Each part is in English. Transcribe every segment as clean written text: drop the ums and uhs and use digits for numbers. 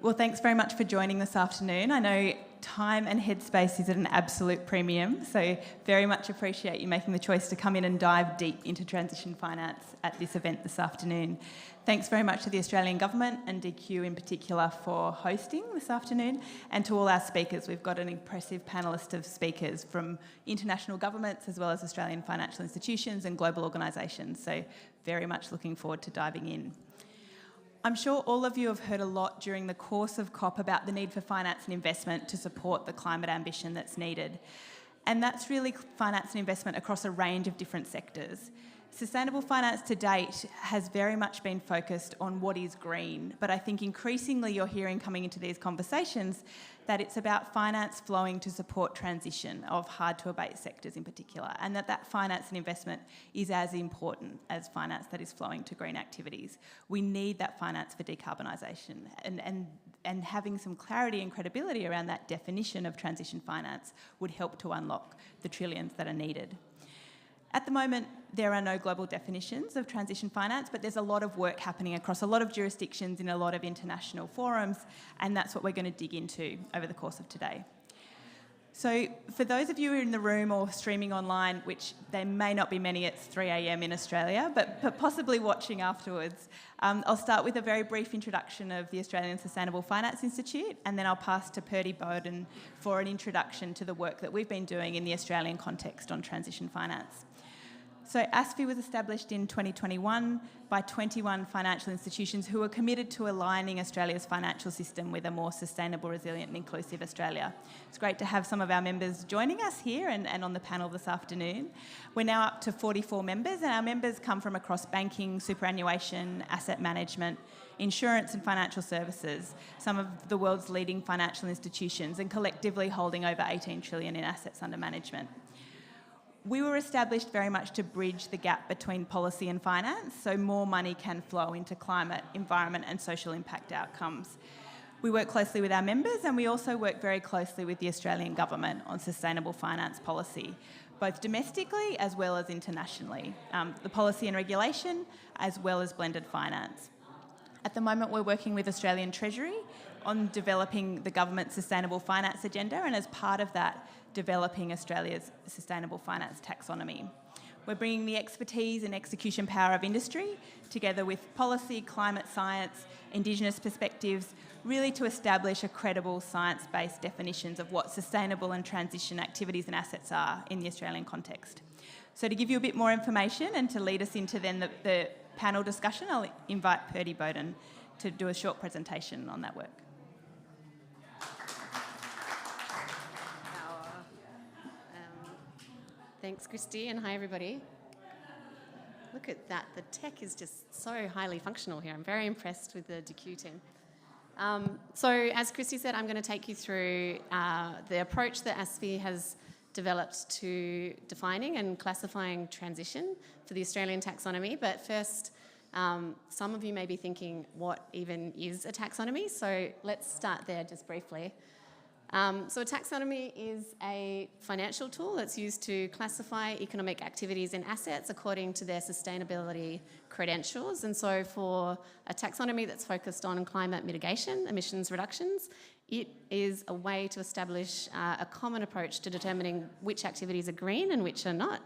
Well, thanks very much for joining this afternoon. I know time and headspace is at an absolute premium, so very much appreciate you making the choice to come in and dive deep into transition finance at this event this afternoon. Thanks very much to the Australian Government and DQ in particular for hosting this afternoon, and to all our speakers. We've got an impressive panellist of speakers from international governments as well as Australian financial institutions and global organisations, so very much looking forward to diving in. I'm sure all of you have heard a lot during the course of COP about the need for finance and investment to support the climate ambition that's needed. And that's really finance and investment across a range of different sectors. Sustainable finance to date has very much been focused on what is green, but I think increasingly you're hearing coming into these conversations that it's about finance flowing to support transition of hard-to-abate sectors in particular, and that finance and investment is as important as finance that is flowing to green activities. We need that finance for decarbonisation, and having some clarity and credibility around that definition of transition finance would help to unlock the trillions that are needed. At the moment, there are no global definitions of transition finance, but there's a lot of work happening across a lot of jurisdictions in a lot of international forums, and that's what we're going to dig into over the course of today. So for those of you who are in the room or streaming online, which there may not be many, it's 3 a.m. in Australia, but possibly watching afterwards, I'll start with a very brief introduction of the Australian Sustainable Finance Institute, and then I'll pass to Purdy Bowden for an introduction to the work that we've been doing in the Australian context on transition finance. So ASFI was established in 2021 by 21 financial institutions who are committed to aligning Australia's financial system with a more sustainable, resilient and inclusive Australia. It's great to have some of our members joining us here and on the panel this afternoon. We're now up to 44 members, and our members come from across banking, superannuation, asset management, insurance and financial services, some of the world's leading financial institutions, and collectively holding over 18 trillion in assets under management. We were established very much to bridge the gap between policy and finance, so more money can flow into climate, environment and social impact outcomes. We work closely with our members, and we also work very closely with the Australian Government on sustainable finance policy, both domestically as well as internationally, the policy and regulation as well as blended finance. At the moment, we're working with Australian Treasury on developing the government's sustainable finance agenda, and as part of that, developing Australia's sustainable finance taxonomy. We're bringing the expertise and execution power of industry together with policy, climate science, Indigenous perspectives, really to establish a credible science-based definitions of what sustainable and transition activities and assets are in the Australian context. So to give you a bit more information and to lead us into then the panel discussion, I'll invite Purdy Bowden to do a short presentation on that work. Thanks, Christy, and hi, everybody. Look at that. The tech is just so highly functional here. I'm very impressed with the DQ team. So, as Christy said, I'm going to take you through the approach that ASFI has developed to defining and classifying transition for the Australian taxonomy. But first, some of you may be thinking, what even is a taxonomy? So let's start there just briefly. So a taxonomy is a financial tool that's used to classify economic activities and assets according to their sustainability credentials. And so for a taxonomy that's focused on climate mitigation, emissions reductions, it is a way to establish a common approach to determining which activities are green and which are not.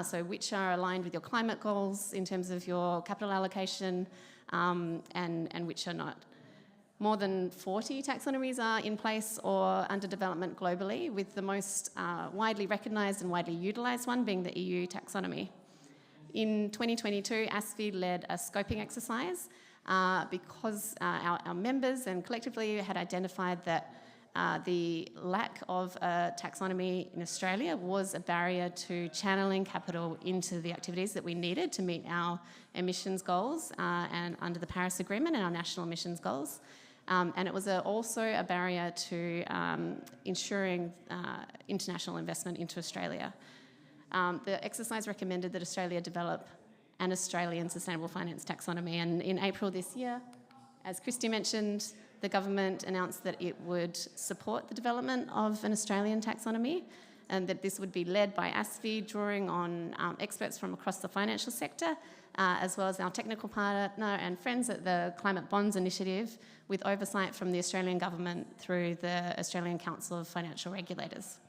So which are aligned with your climate goals in terms of your capital allocation and which are not. More than 40 taxonomies are in place or under development globally, with the most widely recognised and widely utilised one being the EU taxonomy. In 2022, ASFI led a scoping exercise because our members and collectively had identified that the lack of a taxonomy in Australia was a barrier to channeling capital into the activities that we needed to meet our emissions goals and under the Paris Agreement and our national emissions goals. And it was also a barrier to ensuring international investment into Australia. The exercise recommended that Australia develop an Australian Sustainable Finance Taxonomy, and in April this year, as Christy mentioned, the government announced that it would support the development of an Australian taxonomy. and that this would be led by ASFI, drawing on experts from across the financial sector, as well as our technical partner and friends at the Climate Bonds Initiative, with oversight from the Australian Government through the Australian Council of Financial Regulators.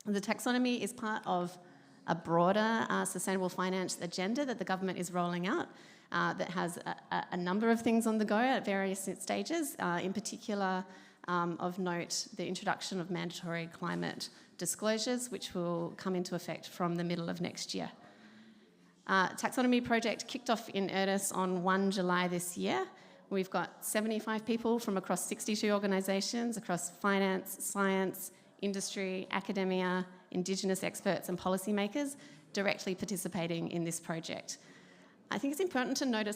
The taxonomy is part of a broader sustainable finance agenda that the government is rolling out that has a number of things on the go at various stages, in particular of note the introduction of mandatory climate disclosures, which will come into effect from the middle of next year. Taxonomy project kicked off in earnest on 1 July this year. We've got 75 people from across 62 organisations across finance, science, industry, academia, Indigenous experts and policymakers directly participating in this project. I think it's important to note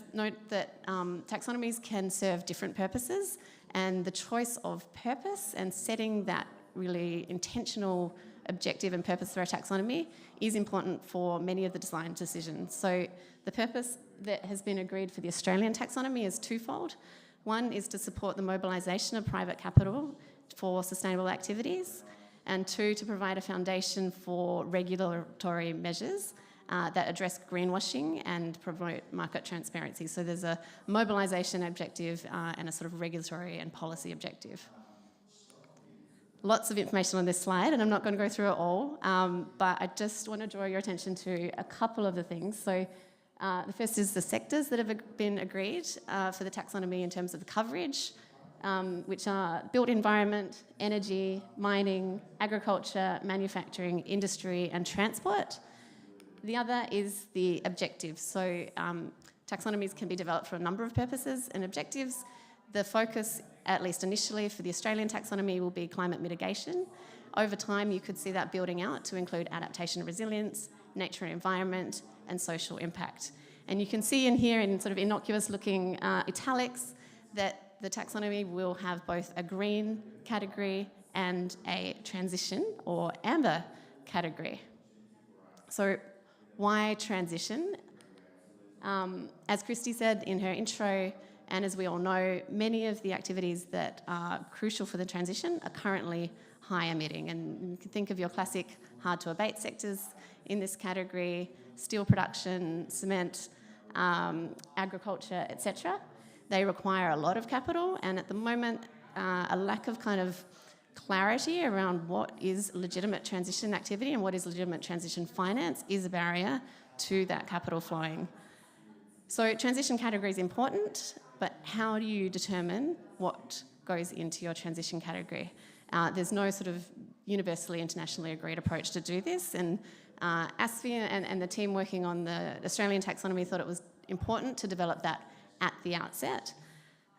that taxonomies can serve different purposes, and the choice of purpose and setting that really intentional objective and purpose for a taxonomy is important for many of the design decisions. So the purpose that has been agreed for the Australian taxonomy is twofold. One is to support the mobilisation of private capital for sustainable activities, and two, to provide a foundation for regulatory measures that address greenwashing and promote market transparency. So there's a mobilisation objective and a sort of regulatory and policy objective. Lots of information on this slide, and I'm not going to go through it all, but I just want to draw your attention to a couple of the things. So the first is the sectors that have been agreed for the taxonomy in terms of the coverage, which are built environment, energy, mining, agriculture, manufacturing, industry and transport. The other is the objectives. So taxonomies can be developed for a number of purposes and objectives. The focus, at least initially, for the Australian taxonomy will be climate mitigation. Over time, you could see that building out to include adaptation and resilience, nature and environment, and social impact. And you can see in here, in sort of innocuous-looking italics, that the taxonomy will have both a green category and a transition or amber category. So why transition? As Christy said in her intro, and as we all know, many of the activities that are crucial for the transition are currently high emitting. And you can think of your classic hard to abate sectors in this category: steel production, cement, agriculture, etc. They require a lot of capital, and at the moment, a lack of kind of clarity around what is legitimate transition activity and what is legitimate transition finance is a barrier to that capital flowing. So transition category is important, but how do you determine what goes into your transition category? There's no sort of universally internationally agreed approach to do this, and ASFI and the team working on the Australian taxonomy thought it was important to develop that at the outset.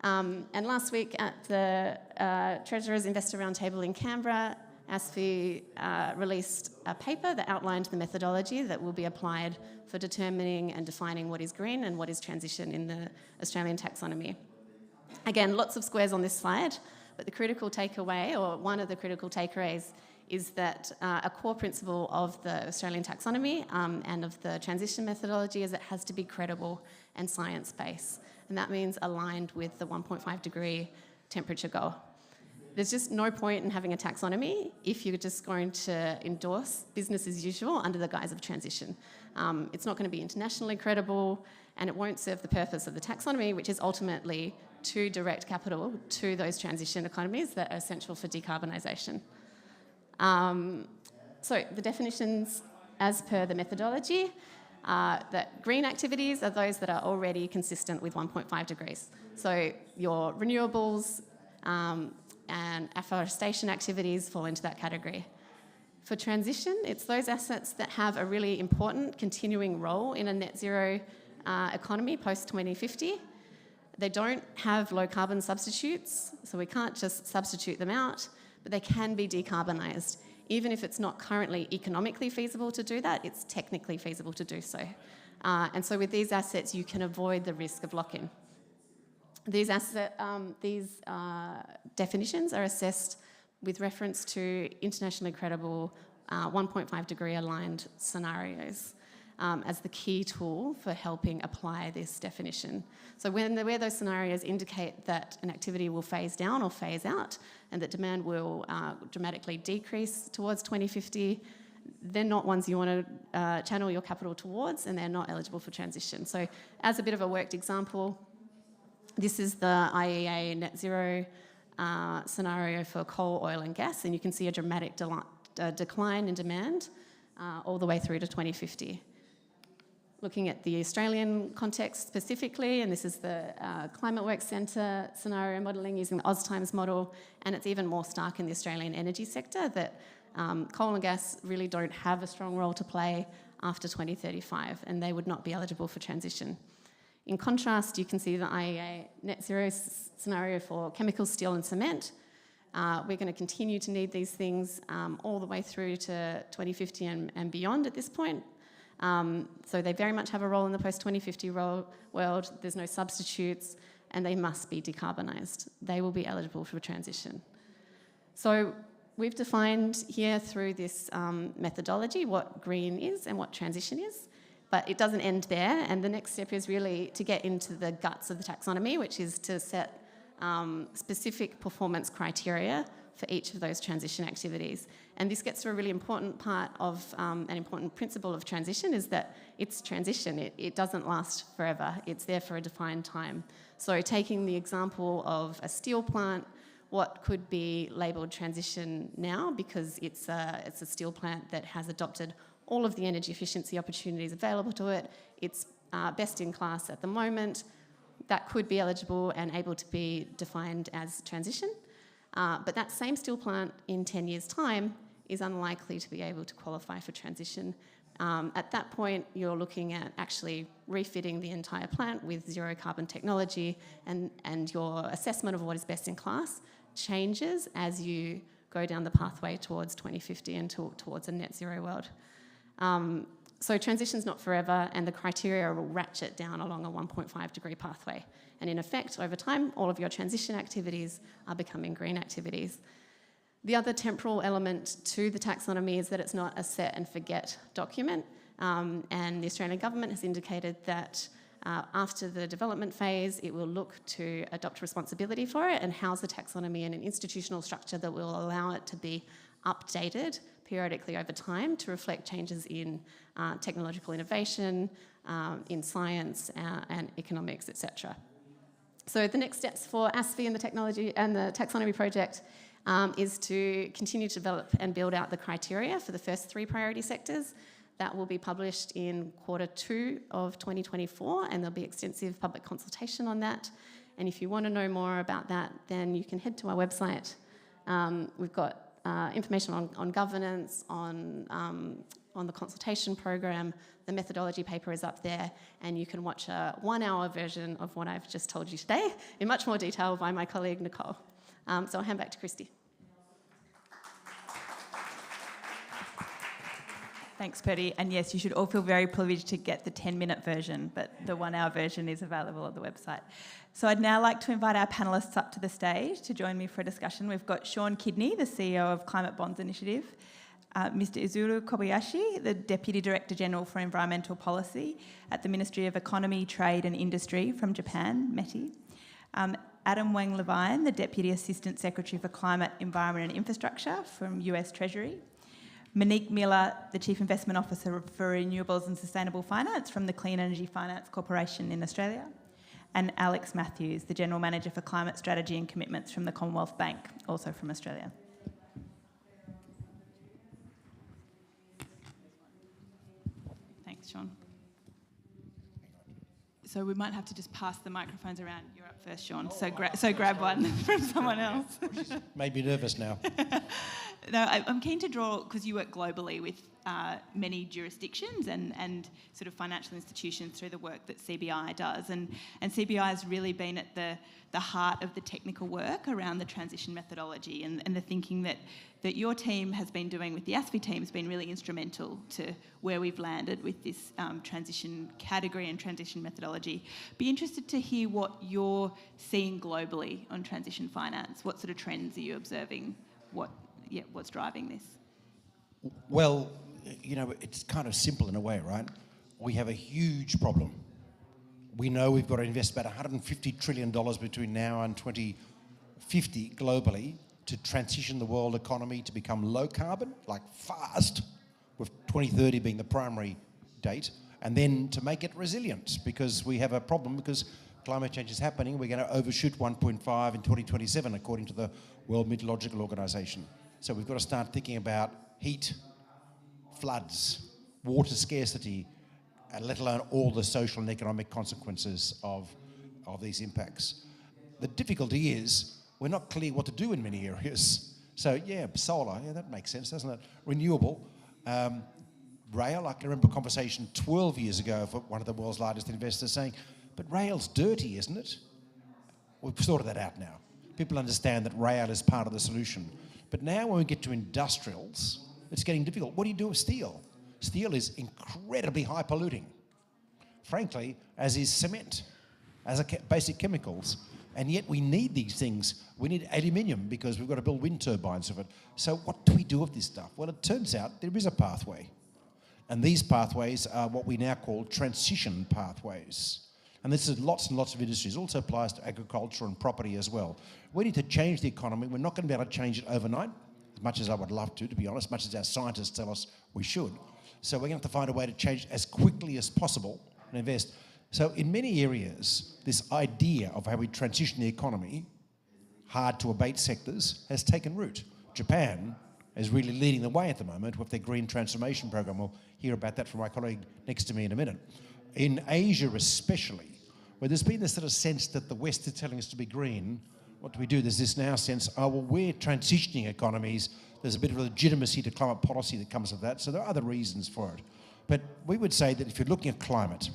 And last week at the Treasurers Investor Roundtable in Canberra, ASFI released a paper that outlined the methodology that will be applied for determining and defining what is green and what is transition in the Australian taxonomy. Again, lots of squares on this slide, but the critical takeaway, or one of the critical takeaways, is that a core principle of the Australian taxonomy and of the transition methodology is it has to be credible and science-based. And that means aligned with the 1.5 degree temperature goal. There's just no point in having a taxonomy if you're just going to endorse business as usual under the guise of transition. It's not going to be internationally credible, and it won't serve the purpose of the taxonomy, which is ultimately to direct capital to those transition economies that are essential for decarbonisation. So the definitions as per the methodology that green activities are those that are already consistent with 1.5 degrees. So your renewables and afforestation activities fall into that category. For transition, it's those assets that have a really important continuing role in a net zero economy post-2050. They don't have low carbon substitutes, so we can't just substitute them out, but they can be decarbonised. Even if it's not currently economically feasible to do that, it's technically feasible to do so. And so with these assets, you can avoid the risk of lock-in. These definitions are assessed with reference to internationally credible 1.5 degree aligned scenarios. as the key tool for helping apply this definition. So where those scenarios indicate that an activity will phase down or phase out and that demand will dramatically decrease towards 2050, they're not ones you want to channel your capital towards, and they're not eligible for transition. So as a bit of a worked example, this is the IEA net zero scenario for coal, oil and gas, and you can see a dramatic decline in demand all the way through to 2050. Looking at the Australian context specifically, and this is the Climate Works Centre scenario modelling using the AusTimes model, and it's even more stark in the Australian energy sector that coal and gas really don't have a strong role to play after 2035, and they would not be eligible for transition. In contrast, you can see the IEA net zero scenario for chemicals, steel and cement. We're going to continue to need these things all the way through to 2050 and beyond at this point. So they very much have a role in the post-2050 world. There's no substitutes, and they must be decarbonised. They will be eligible for transition. So we've defined here through this methodology what green is and what transition is, but it doesn't end there, and the next step is really to get into the guts of the taxonomy, which is to set specific performance criteria for each of those transition activities. And this gets to a really important part of an important principle of transition, is that it's transition. It doesn't last forever. It's there for a defined time. So taking the example of a steel plant, what could be labelled transition now because it's a steel plant that has adopted all of the energy efficiency opportunities available to it. It's best in class at the moment. That could be eligible and able to be defined as transition. But that same steel plant in 10 years' time is unlikely to be able to qualify for transition. At that point, you're looking at actually refitting the entire plant with zero carbon technology, and your assessment of what is best in class changes as you go down the pathway towards 2050 and towards a net zero world. So transition's not forever, and the criteria will ratchet down along a 1.5 degree pathway. And in effect, over time, all of your transition activities are becoming green activities. The other temporal element to the taxonomy is that it's not a set and forget document, and the Australian government has indicated that after the development phase, it will look to adopt responsibility for it and house the taxonomy in an institutional structure that will allow it to be updated periodically over time to reflect changes in technological innovation, in science and economics, etc. So the next steps for ASFI and the technology and the taxonomy project is to continue to develop and build out the criteria for the first 3 priority sectors. That will be published in Q2 of 2024, and there'll be extensive public consultation on that. And if you want to know more about that, then you can head to our website. We've got information on governance, on the consultation program. The methodology paper is up there, and you can watch a 1-hour version of what I've just told you today in much more detail by my colleague Nicole. So I'll hand back to Christy. Thanks, Purdy. And yes, you should all feel very privileged to get the 10-minute version, but the 1-hour version is available at the website. So I'd now like to invite our panellists up to the stage to join me for a discussion. We've got Sean Kidney, the CEO of Climate Bonds Initiative, Mr. Izuru Kobayashi, the Deputy Director General for Environmental Policy at the Ministry of Economy, Trade and Industry from Japan, METI, Adam Wang Levine, the Deputy Assistant Secretary for Climate, Environment and Infrastructure from US Treasury, Monique Miller, the Chief Investment Officer for Renewables and Sustainable Finance from the Clean Energy Finance Corporation in Australia, and Alex Matthews, the General Manager for Climate Strategy and Commitments from the Commonwealth Bank, also from Australia. Thanks, Sean. So we might have to just pass the microphones around. You're up first, Sean. So grab one from someone else. Made me nervous now. No, I'm keen to draw, because you work globally with many jurisdictions and sort of financial institutions through the work that CBI does. And CBI has really been at the heart of the technical work around the transition methodology, and the thinking that your team has been doing with the ASFI team has been really instrumental to where we've landed with this transition category and transition methodology. Be interested to hear what you're seeing globally on transition finance. What sort of trends are you observing? What's driving this? Well, you know, it's kind of simple in a way, right? we have a huge problem. We know we've got to invest about $150 trillion between now and 2050 globally to transition the world economy to become low carbon, like fast, with 2030 being the primary date, and then to make it resilient, because we have a problem because climate change is happening. We're going to overshoot 1.5 in 2027, according to the World Meteorological Organization. So we've got to start thinking about heat, floods, water scarcity, and let alone all the social and economic consequences of these impacts. The difficulty is we're not clear what to do in many areas. So yeah, solar, yeah, that makes sense, doesn't it? Renewable, rail. I can remember a conversation 12 years ago for one of the world's largest investors saying, but rail's dirty, isn't it? We've sorted that out now. People understand that rail is part of the solution. But now when we get to industrials, it's getting difficult. What do you do with steel? Steel is incredibly high polluting, frankly, as is cement, as are basic chemicals. And yet we need these things. We need aluminium because we've got to build wind turbines of it. So what do we do with this stuff? Well, it turns out there is a pathway. And these pathways are what we now call transition pathways. And this is lots and lots of industries. It also applies to agriculture and property as well. We need to change the economy. We're not going to be able to change it overnight, as much as I would love to be honest, as much as our scientists tell us we should. So we're going to have to find a way to change as quickly as possible and invest. So in many areas, this idea of how we transition the economy, hard to abate sectors, has taken root. Japan is really leading the way at the moment with their green transformation program. We'll hear about that from my colleague next to me in a minute. In Asia especially, where there's been this sort of sense that the West is telling us to be green, what do we do? There's this now sense, oh, well, we're transitioning economies. There's a bit of legitimacy to climate policy that comes with that. So there are other reasons for it. But we would say that if you're looking at climate,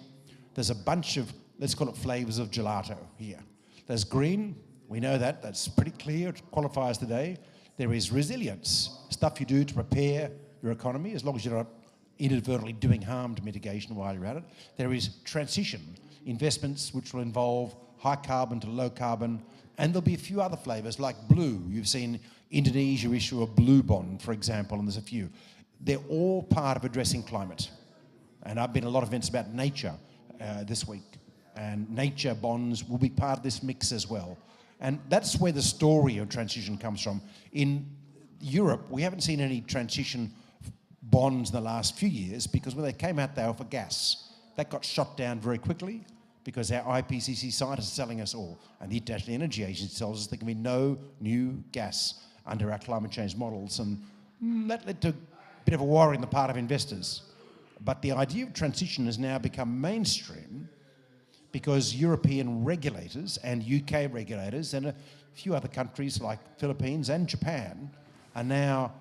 there's a bunch of, let's call it flavors of gelato here. There's green, we know that, that's pretty clear, it qualifies today. There is resilience, stuff you do to prepare your economy, as long as you're not inadvertently doing harm to mitigation while you're at it. There is transition, investments which will involve high carbon to low carbon, and there'll be a few other flavours like blue. You've seen Indonesia issue a blue bond, for example, and there's a few. They're all part of addressing climate. And I've been at a lot of events about nature this week, and nature bonds will be part of this mix as well. And that's where the story of transition comes from. In Europe, we haven't seen any transition bonds in the last few years because when they came out, they were for gas. That got shot down very quickly because our IPCC scientists are telling us all, and the International Energy Agency tells us there can be no new gas under our climate change models. And that led to a bit of a worry on the part of investors. But the idea of transition has now become mainstream because European regulators and UK regulators and a few other countries like Philippines and Japan are now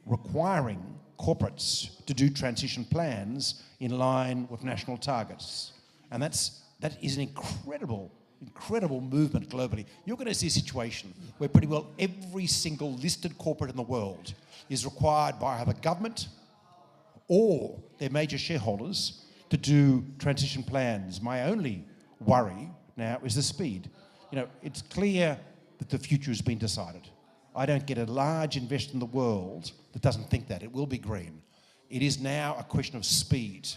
requiring corporates to do transition plans in line with national targets. And that is an incredible movement globally. You're going to see a situation where pretty well every single listed corporate in the world is required by either government or their major shareholders to do transition plans. My only worry now is the speed. You know, it's clear that the future has been decided. I don't get a large investor in the world that doesn't think that. It will be green. It is now a question of speed.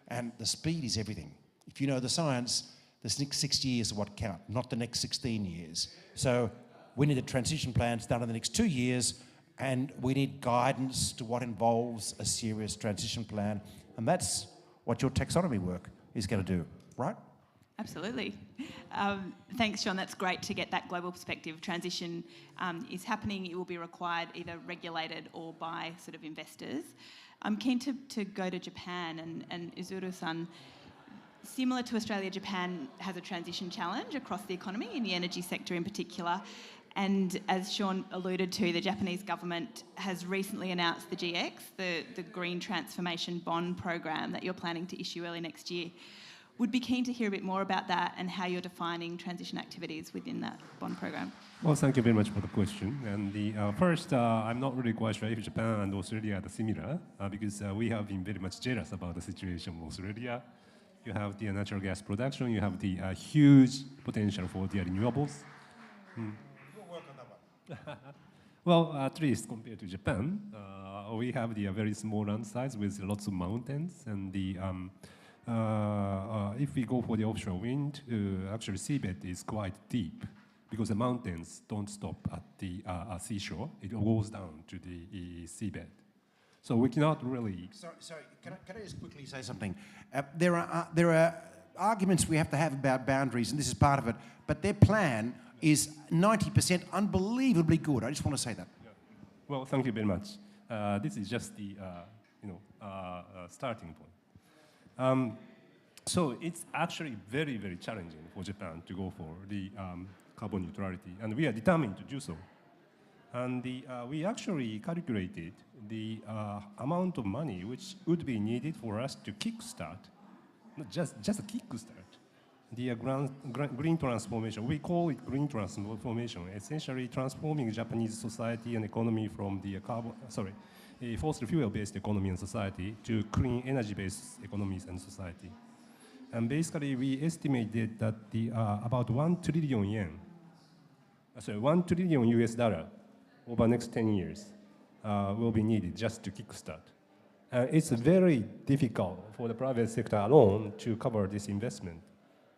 And the speed is everything. If you know the science, the next 6 years are what count, not the next 16 years. So we need a transition plan done in the next 2 years, and we need guidance to what involves a serious transition plan. And that's what your taxonomy work is going to do, right? Absolutely. Thanks, Sean. That's great to get that global perspective. Transition is happening. It will be required, either regulated or by sort of investors. I'm keen to go to Japan, and Izuru-san, similar to Australia, Japan has a transition challenge across the economy, in the energy sector in particular. And as Sean alluded to, the Japanese government has recently announced the GX, the Green Transformation Bond program that you're planning to issue early next year. Would be keen to hear a bit more about that and how you're defining transition activities within that bond program. Well, thank you very much for the question. And first, I'm not really quite sure if Japan and Australia are similar, because we have been very much jealous about the situation in Australia. You have the natural gas production, you have the huge potential for the renewables. We'll work on that one. Well, at least compared to Japan, we have the very small land size with lots of mountains, and if we go for the offshore wind, actually seabed is quite deep because the mountains don't stop at the seashore. It goes down to the seabed. So we cannot really... Sorry, can I just quickly say something? There are arguments we have to have about boundaries, and this is part of it, but their plan is 90% unbelievably good. I just want to say that. Yeah. Well, thank you very much. This is just the starting point. So it's actually very, very challenging for Japan to go for the carbon neutrality, and we are determined to do so. And we actually calculated the amount of money which would be needed for us to kickstart, not just a kickstart, the green transformation. We call it green transformation, essentially transforming Japanese society and economy from the fossil fuel-based economy and society to clean energy-based economies and society. And basically, we estimated that about 1 trillion yen, $1 trillion over the next 10 years will be needed just to kickstart. It's very difficult for the private sector alone to cover this investment.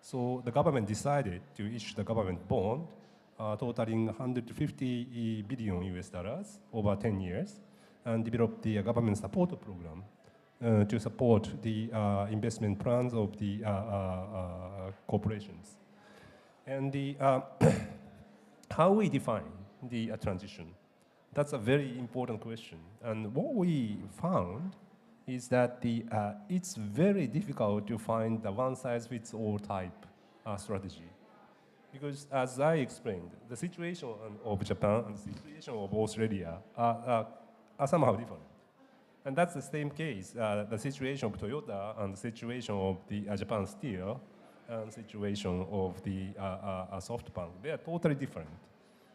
So the government decided to issue the government bond totaling $150 billion over 10 years and develop the government support program to support the investment plans of the corporations. And how we define the transition, that's a very important question. And what we found is that it's very difficult to find the one-size-fits-all type strategy. Because as I explained, the situation of Japan and the situation of Australia are somehow different. And that's the same case, the situation of Toyota and the situation of the Japan Steel and the situation of the SoftBank. They are totally different.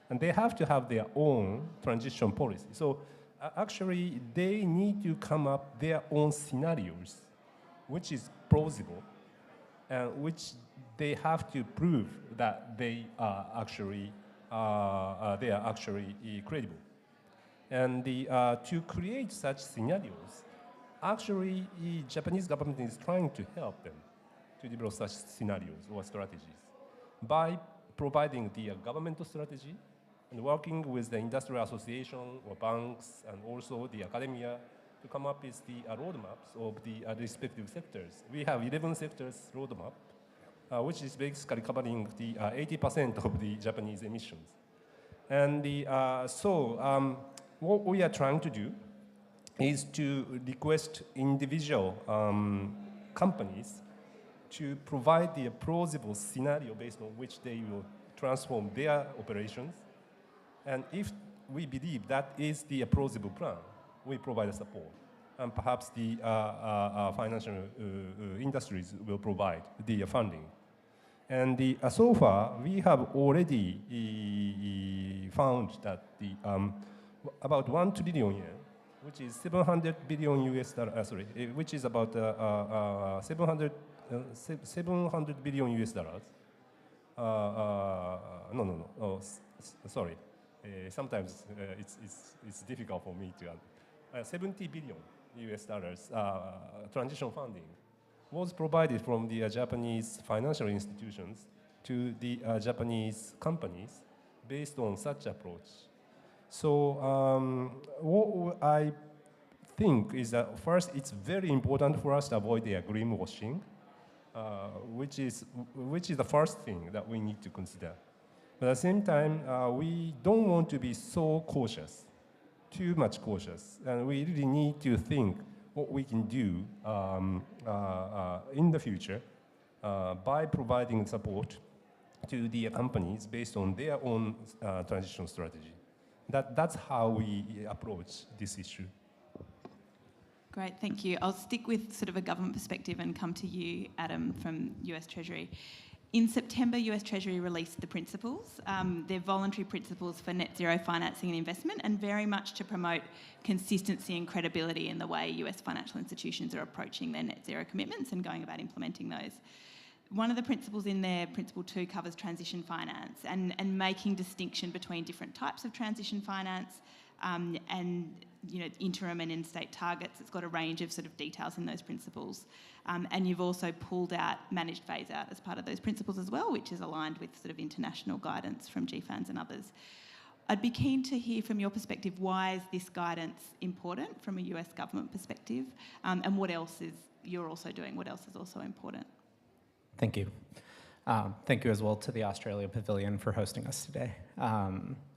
And they have to have their own transition policy. So actually, they need to come up their own scenarios, which is plausible, and which they have to prove that they are actually credible. And to create such scenarios, actually, the Japanese government is trying to help them to develop such scenarios or strategies by providing the governmental strategy and working with the industrial association or banks and also the academia to come up with the roadmaps of the respective sectors. We have 11 sectors roadmap, which is basically covering the 80% of the Japanese emissions. And what we are trying to do is to request individual companies to provide the plausible scenario based on which they will transform their operations. And if we believe that is the plausible plan, we provide support. And perhaps the financial industries will provide the funding. And so far, we have already found that about 1 trillion yen, which is 700 billion which is about 700 billion US dollars. Sorry. Sometimes it's difficult for me to 70 billion US dollars transition funding was provided from the Japanese financial institutions to the Japanese companies based on such approach. So what I think is that first, it's very important for us to avoid the greenwashing, which is the first thing that we need to consider. But at the same time, we don't want to be so cautious, too much cautious, and we really need to think what we can do in the future by providing support to the companies based on their own transition strategy. That's how we approach this issue. Great, thank you. I'll stick with sort of a government perspective and come to you, Adam, from US Treasury. In September, US Treasury released the principles. They're voluntary principles for net zero financing and investment, and very much to promote consistency and credibility in the way US financial institutions are approaching their net zero commitments and going about implementing those. one of the principles in there, Principle 2, covers transition finance and making distinction between different types of transition finance and interim and in-state targets. It's got a range of sort of details in those principles. And you've also pulled out managed phase-out as part of those principles as well, which is aligned with sort of international guidance from GFANZ and others. I'd be keen to hear from your perspective, why is this guidance important from a US government perspective, and what else is you're also doing? What else is also important? Thank you. Thank you as well to the Australia Pavilion for hosting us today.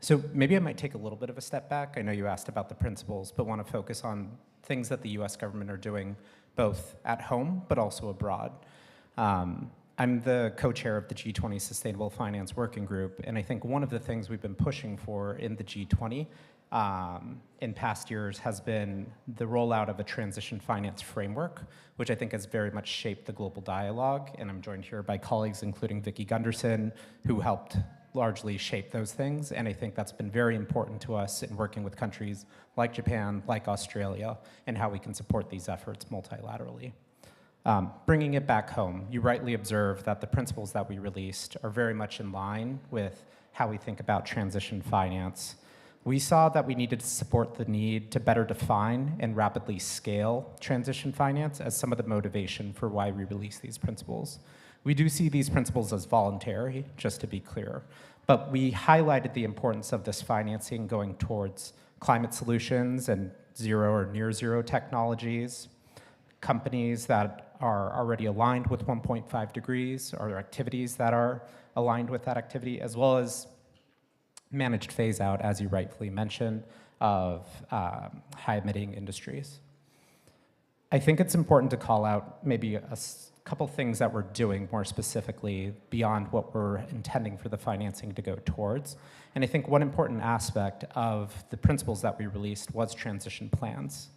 So maybe I might take a little bit of a step back. I know you asked about the principles, but want to focus on things that the US government are doing both at home, but also abroad. I'm the co-chair of the G20 Sustainable Finance Working Group, and I think one of the things we've been pushing for in the G20 in past years has been the rollout of a transition finance framework, which I think has very much shaped the global dialogue, and I'm joined here by colleagues including Vicky Gunderson, who helped largely shape those things, and I think that's been very important to us in working with countries like Japan, like Australia, and how we can support these efforts multilaterally. Bringing it back home, you rightly observed that the principles that we released are very much in line with how we think about transition finance. We saw that we needed to support the need to better define and rapidly scale transition finance as some of the motivation for why we released these principles. We do see these principles as voluntary, just to be clear, but we highlighted the importance of this financing going towards climate solutions and zero or near zero technologies, companies that are already aligned with 1.5 degrees, or activities that are aligned with that activity, as well as managed phase out, as you rightfully mentioned, of high-emitting industries. I think it's important to call out maybe a couple things that we're doing more specifically beyond what we're intending for the financing to go towards. And I think one important aspect of the principles that we released was transition plans.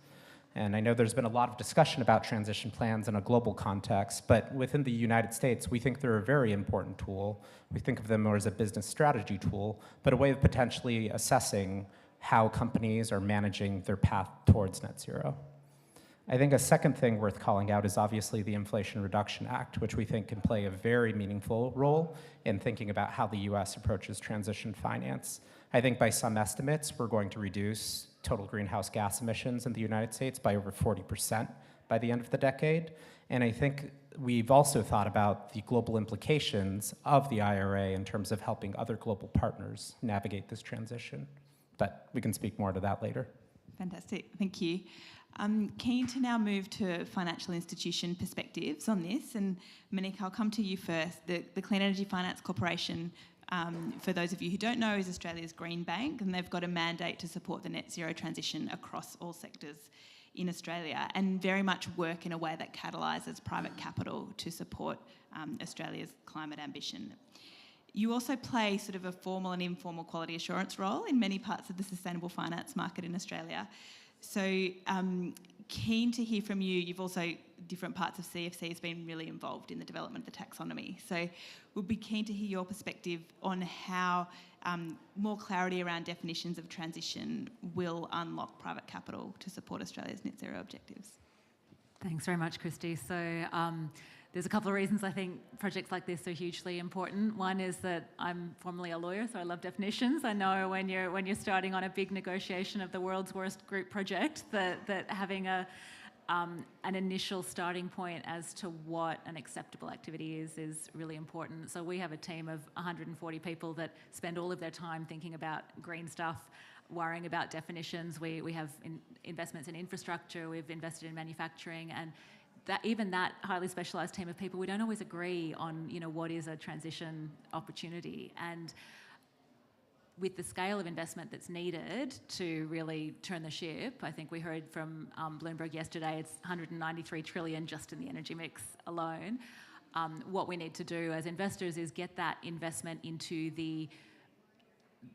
And I know there's been a lot of discussion about transition plans in a global context, but within the United States, we think they're a very important tool. We think of them more as a business strategy tool, but a way of potentially assessing how companies are managing their path towards net zero. I think a second thing worth calling out is obviously the Inflation Reduction Act, which we think can play a very meaningful role in thinking about how the US approaches transition finance. I think by some estimates, we're going to reduce total greenhouse gas emissions in the United States by over 40% by the end of the decade. And I think we've also thought about the global implications of the IRA in terms of helping other global partners navigate this transition. But we can speak more to that later. Fantastic, thank you. I'm keen to now move to financial institution perspectives on this. And Monique, I'll come to you first. The Clean Energy Finance Corporation, for those of you who don't know, is Australia's green bank, and they've got a mandate to support the net zero transition across all sectors in Australia, and very much work in a way that catalyses private capital to support Australia's climate ambition. You also play sort of a formal and informal quality assurance role in many parts of the sustainable finance market in Australia. So keen to hear from you. You've also, different parts of CFC has been really involved in the development of the taxonomy. So we'll be keen to hear your perspective on how more clarity around definitions of transition will unlock private capital to support Australia's net zero objectives. Thanks very much, Christy. So there's a couple of reasons I think projects like this are hugely important. One is that I'm formerly a lawyer, so I love definitions. I know when you're starting on a big negotiation of the world's worst group project, that having an initial starting point as to what an acceptable activity is really important. So we have a team of 140 people that spend all of their time thinking about green stuff, worrying about definitions. We have investments in infrastructure, we've invested in manufacturing, and that highly specialised team of people, we don't always agree on what is a transition opportunity. And with the scale of investment that's needed to really turn the ship, I think we heard from Bloomberg yesterday, it's 193 trillion just in the energy mix alone. What we need to do as investors is get that investment into the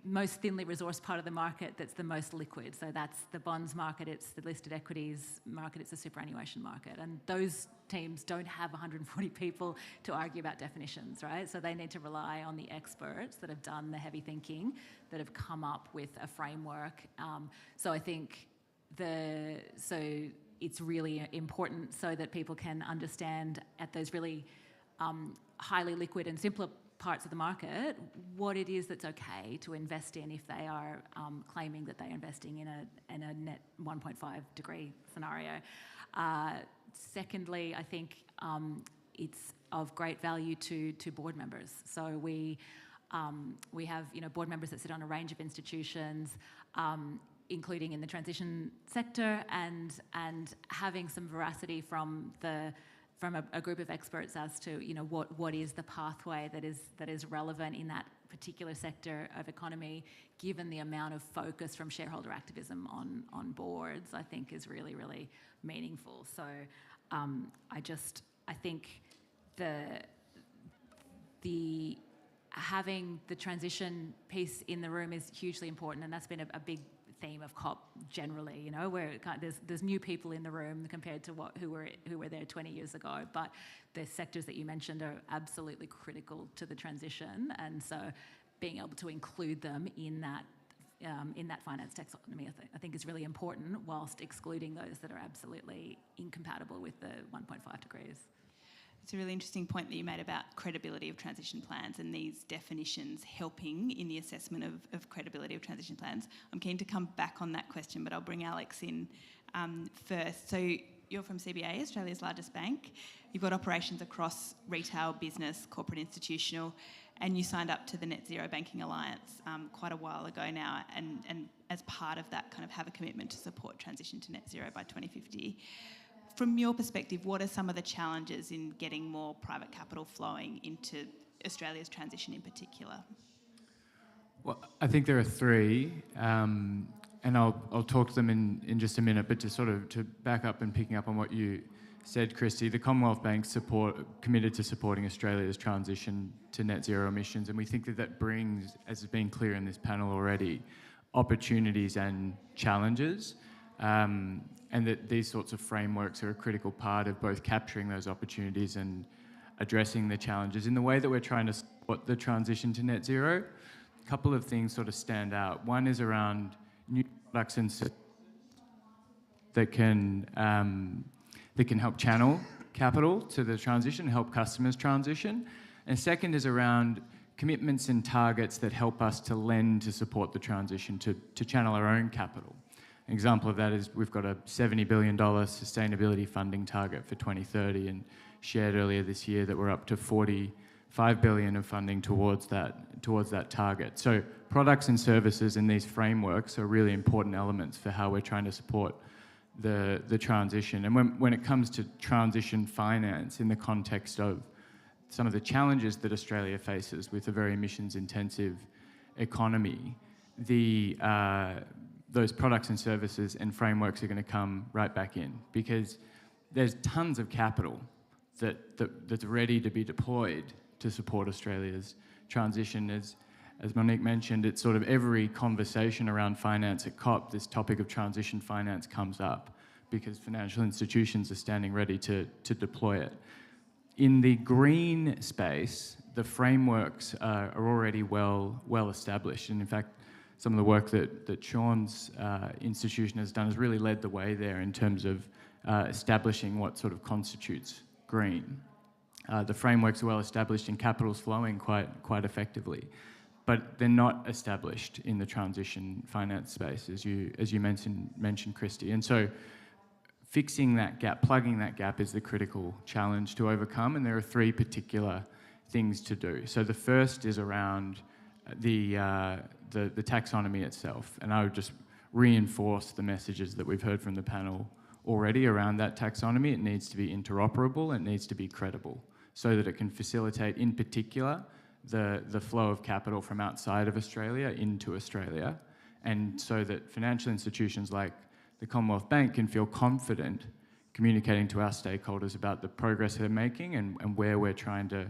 most thinly resourced part of the market that's the most liquid. So that's the bonds market, it's the listed equities market, it's the superannuation market. And those teams don't have 140 people to argue about definitions, right? So they need to rely on the experts that have done the heavy thinking, that have come up with a framework. So I think it's really important so that people can understand at those really highly liquid and simpler parts of the market, what it is that's okay to invest in if they are claiming that they're investing in a net 1.5 degree scenario. Secondly, I think it's of great value to board members. So we have board members that sit on a range of institutions, including in the transition sector, and having some veracity from a group of experts as to what is the pathway that is relevant in that particular sector of economy, given the amount of focus from shareholder activism on boards, I think is really, really meaningful. So I think the having the transition piece in the room is hugely important, and that's been a big theme of COP generally, where there's new people in the room compared to who were there 20 years ago, but the sectors that you mentioned are absolutely critical to the transition, and so being able to include them in that finance taxonomy, I think is really important, whilst excluding those that are absolutely incompatible with the 1.5 degrees. It's a really interesting point that you made about credibility of transition plans and these definitions helping in the assessment of credibility of transition plans. I'm keen to come back on that question, but I'll bring Alex in first. So you're from CBA, Australia's largest bank. You've got operations across retail, business, corporate, institutional, and you signed up to the Net Zero Banking Alliance quite a while ago now, and as part of that kind of have a commitment to support transition to net zero by 2050. From your perspective, what are some of the challenges in getting more private capital flowing into Australia's transition in particular? Well, I think there are three, and I'll talk to them in just a minute, but to back up and picking up on what you said, Christy, the Commonwealth Bank committed to supporting Australia's transition to net zero emissions, and we think that brings, as has been clear in this panel already, opportunities and challenges. And that these sorts of frameworks are a critical part of both capturing those opportunities and addressing the challenges. In the way that we're trying to support the transition to net zero, a couple of things sort of stand out. One is around new products and services that can help channel capital to the transition, help customers transition. And second is around commitments and targets that help us to lend to support the transition, to channel our own capital. An example of that is we've got a $70 billion sustainability funding target for 2030, and shared earlier this year that we're up to $45 billion of funding towards that target. So products and services in these frameworks are really important elements for how we're trying to support the transition. And when it comes to transition finance in the context of some of the challenges that Australia faces with a very emissions-intensive economy, those products and services and frameworks are going to come right back in, because there's tons of capital that's ready to be deployed to support Australia's transition. As Monique mentioned, it's sort of every conversation around finance at COP, this topic of transition finance comes up because financial institutions are standing ready to deploy it. In the green space, the frameworks are already well established, and in fact, some of the work that Sean's institution has done has really led the way there in terms of establishing what sort of constitutes green. The frameworks are well established and capital's flowing quite effectively, but they're not established in the transition finance space, as you mentioned, Christy. And so fixing that gap, plugging that gap is the critical challenge to overcome, and there are three particular things to do. So the first is around the taxonomy itself, and I would just reinforce the messages that we've heard from the panel already around that taxonomy. It needs to be interoperable, it needs to be credible, so that it can facilitate, in particular, the flow of capital from outside of Australia into Australia, and so that financial institutions like the Commonwealth Bank can feel confident communicating to our stakeholders about the progress they're making and where we're trying to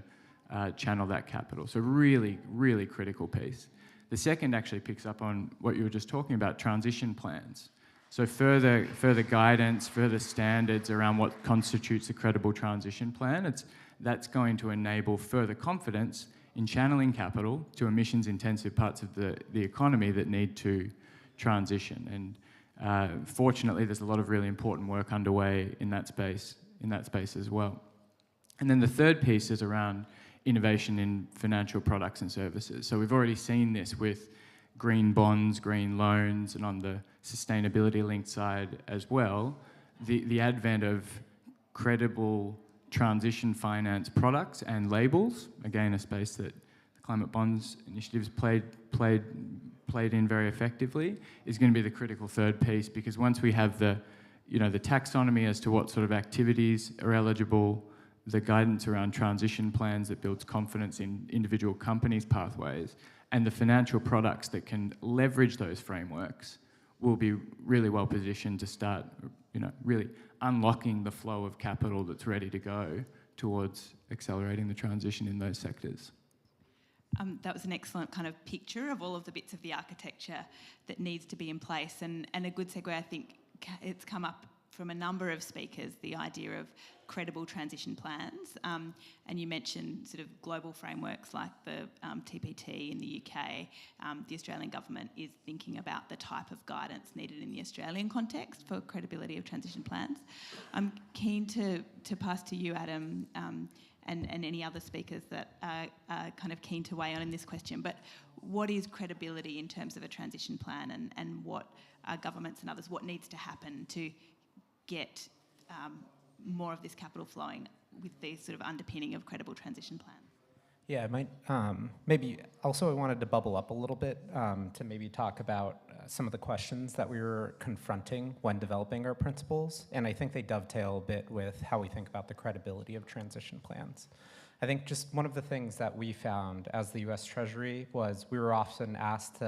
channel that capital. So really, really critical piece. The second actually picks up on what you were just talking about, transition plans. So further guidance, further standards around what constitutes a credible transition plan. That's going to enable further confidence in channeling capital to emissions-intensive parts of the economy that need to transition. And fortunately, there's a lot of really important work underway in that space as well. And then the third piece is around innovation in financial products and services. So we've already seen this with green bonds, green loans, and on the sustainability linked side as well, the advent of credible transition finance products and labels, again a space that the climate bonds initiatives played in very effectively, is going to be the critical third piece, because once we have the taxonomy as to what sort of activities are eligible, the guidance around transition plans that builds confidence in individual companies' pathways, and the financial products that can leverage those frameworks, will be really well positioned to start, really unlocking the flow of capital that's ready to go towards accelerating the transition in those sectors. That was an excellent kind of picture of all of the bits of the architecture that needs to be in place, and a good segue. I think it's come up from a number of speakers, the idea of credible transition plans, and you mentioned sort of global frameworks like the TPT in the UK. The Australian government is thinking about the type of guidance needed in the Australian context for credibility of transition plans. I'm keen to pass to you, Adam, and any other speakers that are kind of keen to weigh on in this question, but what is credibility in terms of a transition plan, and what are governments and others, what needs to happen to get more of this capital flowing with the sort of underpinning of credible transition plan? Yeah, I might, maybe also I wanted to bubble up a little bit to maybe talk about some of the questions that we were confronting when developing our principles, and I think they dovetail a bit with how we think about the credibility of transition plans. I think just one of the things that we found as the US Treasury was we were often asked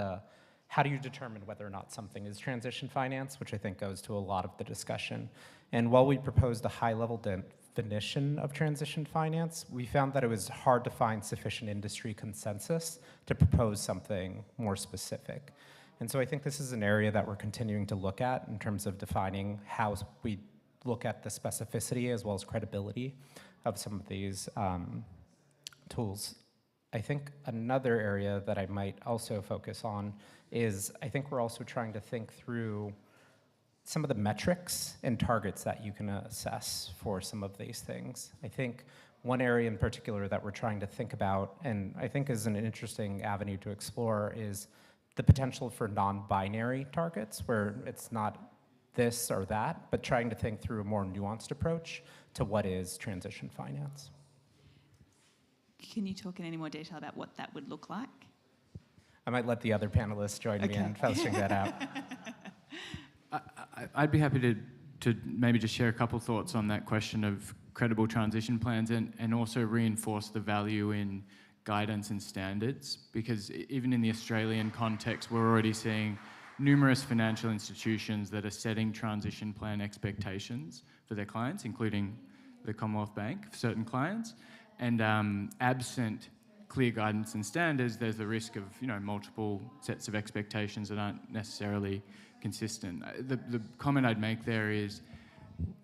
how do you determine whether or not something is transition finance, which I think goes to a lot of the discussion. And while we proposed a high-level definition of transition finance, we found that it was hard to find sufficient industry consensus to propose something more specific. And so I think this is an area that we're continuing to look at in terms of defining how we look at the specificity as well as credibility of some of these tools. I think another area that I might also focus on is I think we're also trying to think through some of the metrics and targets that you can assess for some of these things. I think one area in particular that we're trying to think about, and I think is an interesting avenue to explore, is the potential for non-binary targets, where it's not this or that, but trying to think through a more nuanced approach to what is transition finance. Can you talk in any more detail about what that would look like? I might let the other panelists join me in fleshing that out. I'd be happy to maybe just share a couple thoughts on that question of credible transition plans, and also reinforce the value in guidance and standards, because even in the Australian context, we're already seeing numerous financial institutions that are setting transition plan expectations for their clients, including the Commonwealth Bank for certain clients. And absent clear guidance and standards, there's the risk of multiple sets of expectations that aren't necessarily consistent. The comment I'd make there is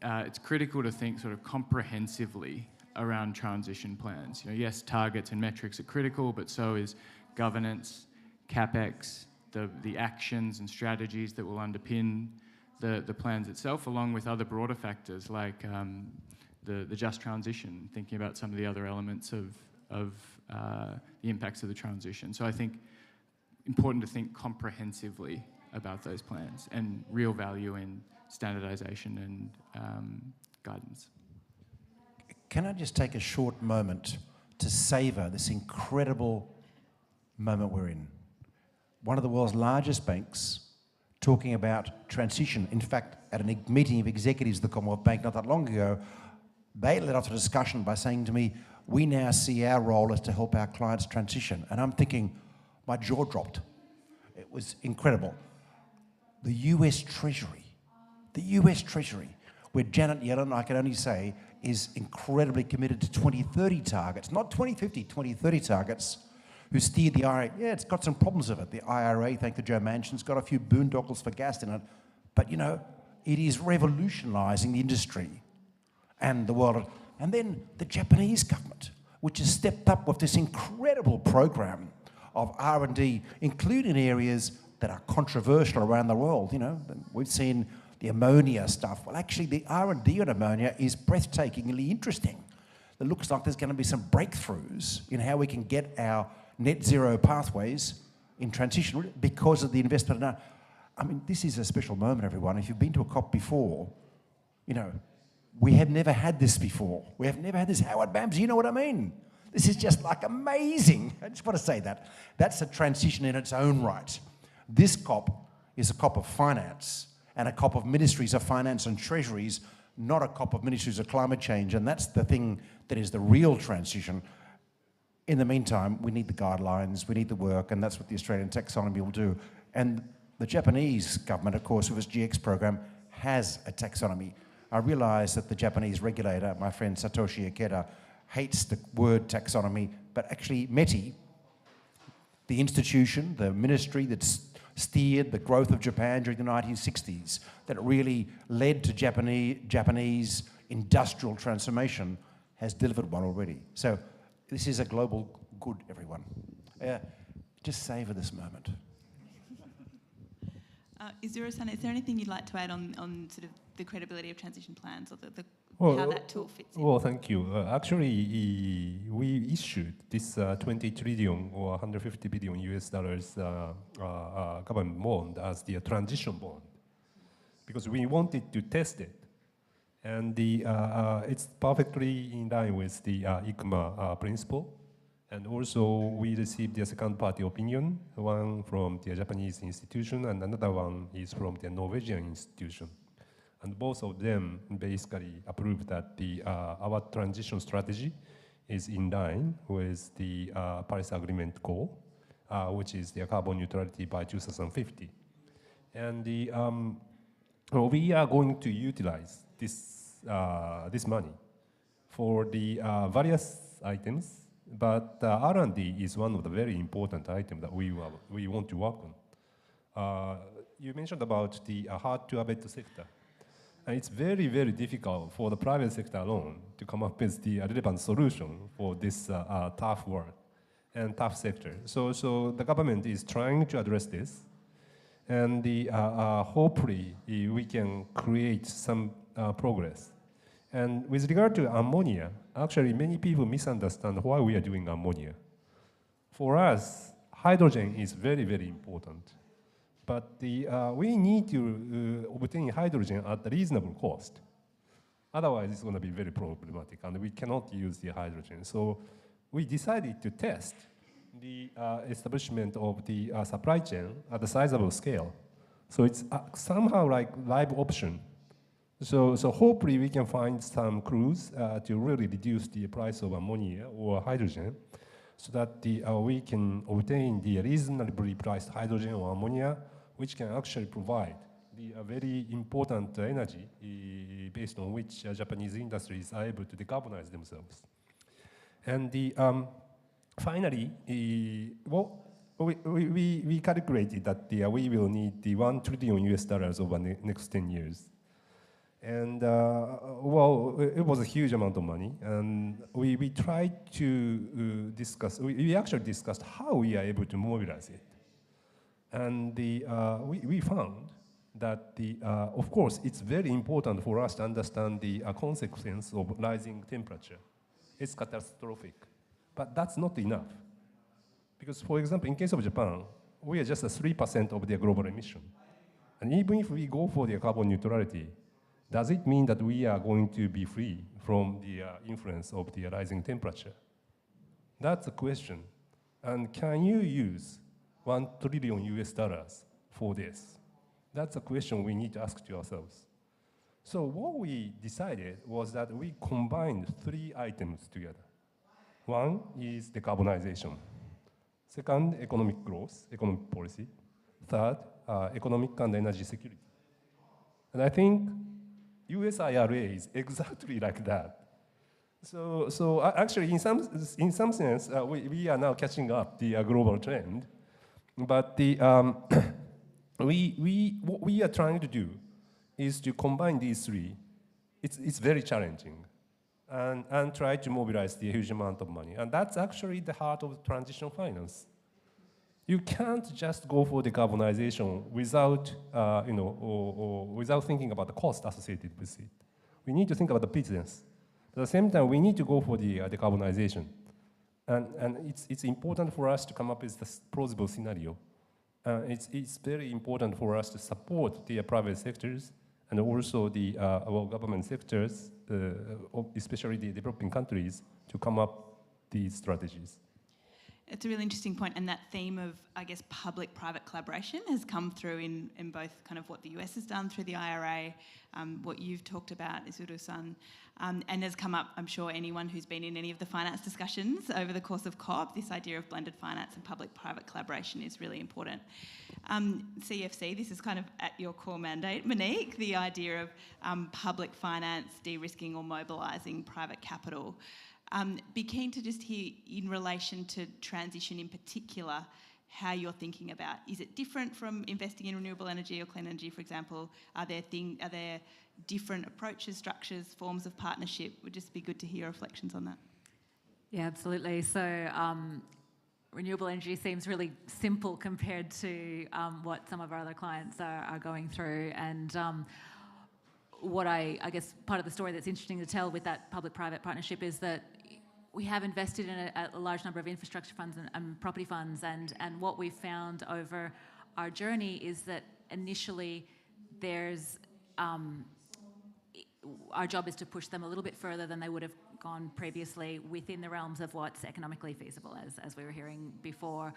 it's critical to think sort of comprehensively around transition plans. Yes, targets and metrics are critical, but so is governance, CapEx, the actions and strategies that will underpin the plans itself, along with other broader factors like the just transition, thinking about some of the other elements of the impacts of the transition. So I think important to think comprehensively about those plans, and real value in standardization and guidance. Can I just take a short moment to savour this incredible moment we're in? One of the world's largest banks talking about transition. In fact, at a meeting of executives of the Commonwealth Bank not that long ago, they led off the discussion by saying to me, we now see our role as to help our clients transition. And I'm thinking, my jaw dropped. It was incredible. The US Treasury, where Janet Yellen, I can only say, is incredibly committed to 2030 targets, not 2050, 2030 targets, who steered the IRA. Yeah, it's got some problems with it. The IRA, thank the Joe Manchin's got a few boondoggles for gas in it. But, it is revolutionising the industry and the world. And then the Japanese government, which has stepped up with this incredible program of R&D, including areas that are controversial around the world. We've seen the ammonia stuff. Well, actually, the R&D on ammonia is breathtakingly interesting. that looks like there's going to be some breakthroughs in how we can get our net zero pathways in transition because of the investment. Now, I mean, this is a special moment, everyone. If you've been to a COP before, you know, we have never had this before. We have never had this. Howard Bams, you know what I mean? This is just like amazing. I just want to say that. That's a transition in its own right. This COP is a COP of finance and a COP of ministries of finance and treasuries, not a COP of ministries of climate change. And that's the thing that is the real transition. In the meantime, we need the guidelines, we need the work, and that's what the Australian taxonomy will do. And the Japanese government, of course, with its GX program, has a taxonomy. I realise that the Japanese regulator, my friend Satoshi Ikeda, hates the word taxonomy, but actually METI, the institution, the ministry that's steered the growth of Japan during the 1960s, that really led to Japanese industrial transformation, has delivered one already. So this is a global good, everyone. Just savour this moment. Izuru-san, is there anything you'd like to add on sort of the credibility of transition plans or how that tool fits in? Well, thank you. Actually, we issued this 20 trillion or 150 billion US dollars government bond as the transition bond because we wanted to test it. And it's perfectly in line with the ICMA principle. And also, we received the second-party opinion, one from the Japanese institution, and another one is from the Norwegian institution. And both of them basically approved that our transition strategy is in line with the Paris Agreement goal, which is the carbon neutrality by 2050. And we are going to utilize this money for the various items. But R&D is one of the very important items that we want to work on. You mentioned about the hard-to-abate sector. And it's very, very difficult for the private sector alone to come up with the relevant solution for this tough work and tough sector. So the government is trying to address this. And hopefully we can create some progress. And with regard to ammonia, actually many people misunderstand why we are doing ammonia. For us, hydrogen is very, very important. But we need to obtain hydrogen at a reasonable cost. Otherwise, it's going to be very problematic, and we cannot use the hydrogen. So we decided to test the establishment of the supply chain at a sizable scale. So it's somehow like live option. So hopefully we can find some clues to really reduce the price of ammonia or hydrogen so that we can obtain the reasonably priced hydrogen or ammonia, which can actually provide the very important energy based on which Japanese industries are able to decarbonize themselves. And finally, we calculated that we will need the $1 trillion US dollars over the next 10 years. And well, it was a huge amount of money, and we tried to discuss, we actually discussed how we are able to mobilize it. And we found that, of course, it's very important for us to understand the consequence of rising temperature. It's catastrophic, but that's not enough. Because, for example, in case of Japan, we are just 3% of their global emission. And even if we go for the carbon neutrality, does it mean that we are going to be free from the influence of the rising temperature? That's the question. And can you use $1 trillion US dollars for this? That's a question we need to ask to ourselves. So what we decided was that we combined 3 items together. One is decarbonization. Second, economic growth, economic policy. Third, economic and energy security. And I think US IRA is exactly like that. So actually, in some sense, we are now catching up the global trend. But what we are trying to do is to combine these 3. It's very challenging, and try to mobilize the huge amount of money. And that's actually the heart of transition finance. You can't just go for decarbonization without, without thinking about the cost associated with it. We need to think about the business. At the same time, we need to go for the decarbonization. And it's important for us to come up with this plausible scenario. It's very important for us to support the private sectors and also the our government sectors, especially the developing countries, to come up these strategies. It's a really interesting point, and that theme of, I guess, public-private collaboration has come through in both kind of what the US has done through the IRA, what you've talked about, Isuru-san, and has come up, I'm sure anyone who's been in any of the finance discussions over the course of COP, this idea of blended finance and public-private collaboration is really important. CFC, this is kind of at your core mandate, Monique, the idea of public finance de-risking or mobilising private capital. Be keen to just hear, in relation to transition in particular, how you're thinking about, is it different from investing in renewable energy or clean energy, for example? Are there different approaches, structures, forms of partnership? Would just be good to hear reflections on that. Yeah, absolutely. So renewable energy seems really simple compared to what some of our other clients are going through. And what I guess part of the story that's interesting to tell with that public-private partnership is that we have invested in a large number of infrastructure funds and property funds, and what we've found over our journey is that initially there's our job is to push them a little bit further than they would have gone previously within the realms of what's economically feasible, as we were hearing before.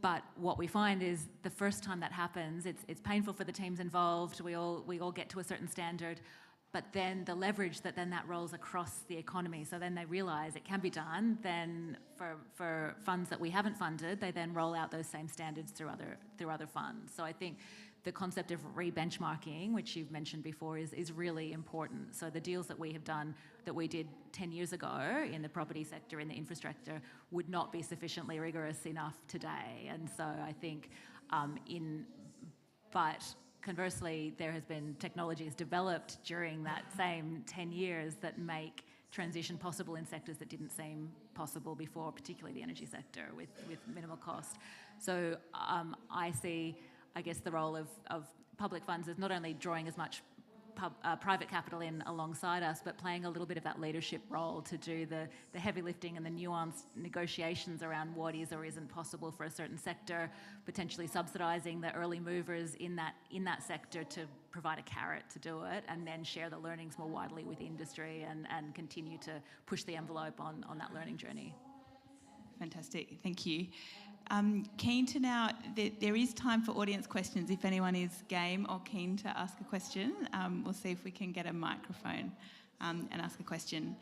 But what we find is the first time that happens, it's painful for the teams involved. We all get to a certain standard, but then the leverage that rolls across the economy. So then they realise it can be done. Then for funds that we haven't funded, they then roll out those same standards through other funds. So I think the concept of re-benchmarking, which you've mentioned before, is really important. So the deals that we have done, that we did 10 years ago in the property sector, in the infrastructure, would not be sufficiently rigorous enough today. And so I think but conversely, there has been technologies developed during that same 10 years that make transition possible in sectors that didn't seem possible before, particularly the energy sector with minimal cost. So I see, I guess, the role of public funds is not only drawing as much private capital in alongside us, but playing a little bit of that leadership role to do the heavy lifting and the nuanced negotiations around what is or isn't possible for a certain sector, potentially subsidising the early movers in that sector to provide a carrot to do it, and then share the learnings more widely with industry and continue to push the envelope on that learning journey. Fantastic, thank you. Keen to now, there is time for audience questions if anyone is game or keen to ask a question. We'll see if we can get a microphone and ask a question.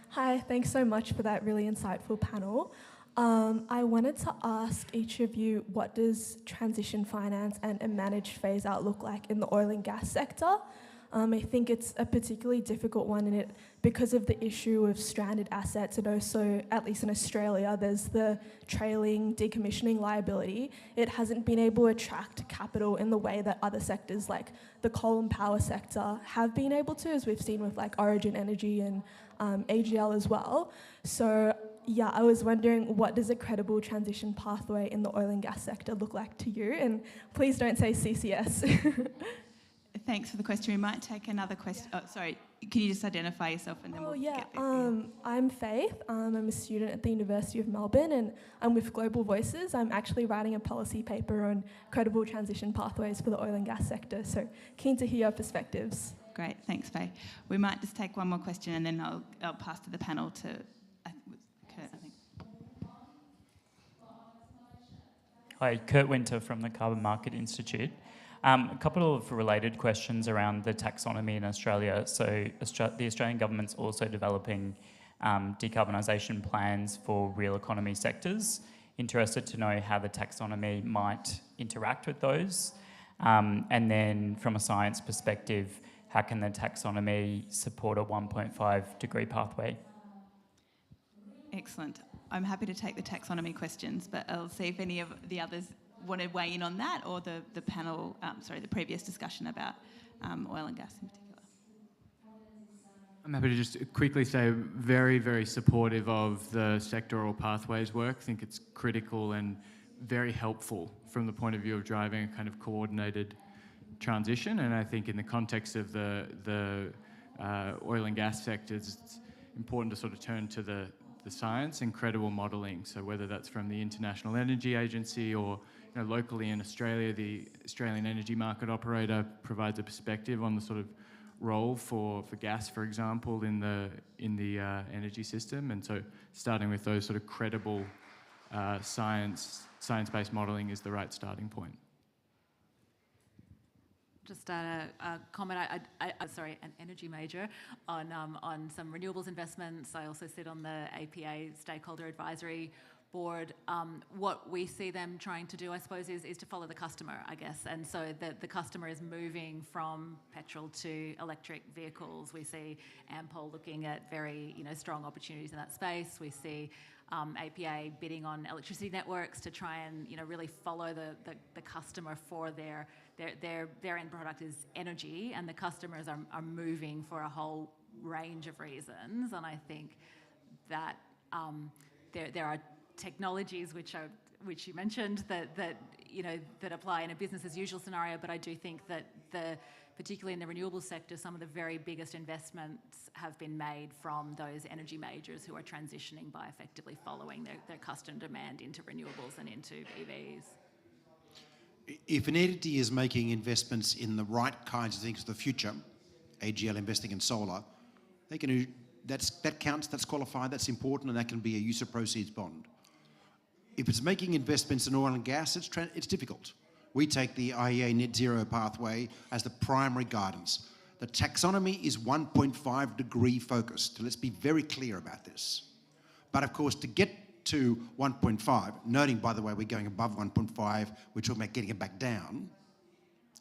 Hi, thanks so much for that really insightful panel. I wanted to ask each of you, what does transition finance and a managed phase out look like in the oil and gas sector? I think it's a particularly difficult one in it because of the issue of stranded assets, and also, at least in Australia, there's the trailing decommissioning liability. It hasn't been able to attract capital in the way that other sectors like the coal and power sector have been able to, as we've seen with like Origin Energy and AGL as well. So yeah, I was wondering, what does a credible transition pathway in the oil and gas sector look like to you? And please don't say CCS. Thanks for the question. We might take another question. Oh, sorry. Can you just identify yourself and then we'll get there? I'm Faith. I'm a student at the University of Melbourne, and I'm with Global Voices. I'm actually writing a policy paper on credible transition pathways for the oil and gas sector. So keen to hear your perspectives. Great. Thanks, Faith. We might just take one more question and then I'll pass to the panel to Kurt, I think. Hi, Kurt Winter from the Carbon Market Institute. A couple of related questions around the taxonomy in Australia. So the Australian government's also developing decarbonisation plans for real economy sectors. Interested to know how the taxonomy might interact with those. And then from a science perspective, how can the taxonomy support a 1.5 degree pathway? Excellent. I'm happy to take the taxonomy questions, but I'll see if any of the others want to weigh in on that, or the panel, the previous discussion about oil and gas in particular. I'm happy to just quickly say very, very supportive of the sectoral pathways work. I think it's critical and very helpful from the point of view of driving a kind of coordinated transition. And I think in the context of the oil and gas sectors, it's important to sort of turn to the science and credible modelling. So whether that's from the International Energy Agency or locally in Australia, the Australian Energy Market Operator provides a perspective on the sort of role for gas, for example, in the energy system. And so starting with those sort of credible science-based modelling is the right starting point. Just a comment. Sorry, an energy major on some renewables investments. I also sit on the APA Stakeholder Advisory Board. What we see them trying to do, I suppose, is to follow the customer, I guess. And so the customer is moving from petrol to electric vehicles. We see Ampol looking at very strong opportunities in that space. We see APA bidding on electricity networks to try and really follow the customer for their end product is energy, and the customers are moving for a whole range of reasons. And I think that there are technologies which you mentioned that apply in a business as usual scenario, but I do think that particularly in the renewables sector, some of the very biggest investments have been made from those energy majors who are transitioning by effectively following their customer demand into renewables and into EVs. If an entity is making investments in the right kinds of things for the future, AGL investing in solar, they can do, that counts, that's qualified, that's important, and that can be a use of proceeds bond. If it's making investments in oil and gas, it's difficult. We take the IEA net zero pathway as the primary guidance. The taxonomy is 1.5 degree focused. So let's be very clear about this. But of course, to get to 1.5, noting, by the way, we're going above 1.5, we're talking about getting it back down.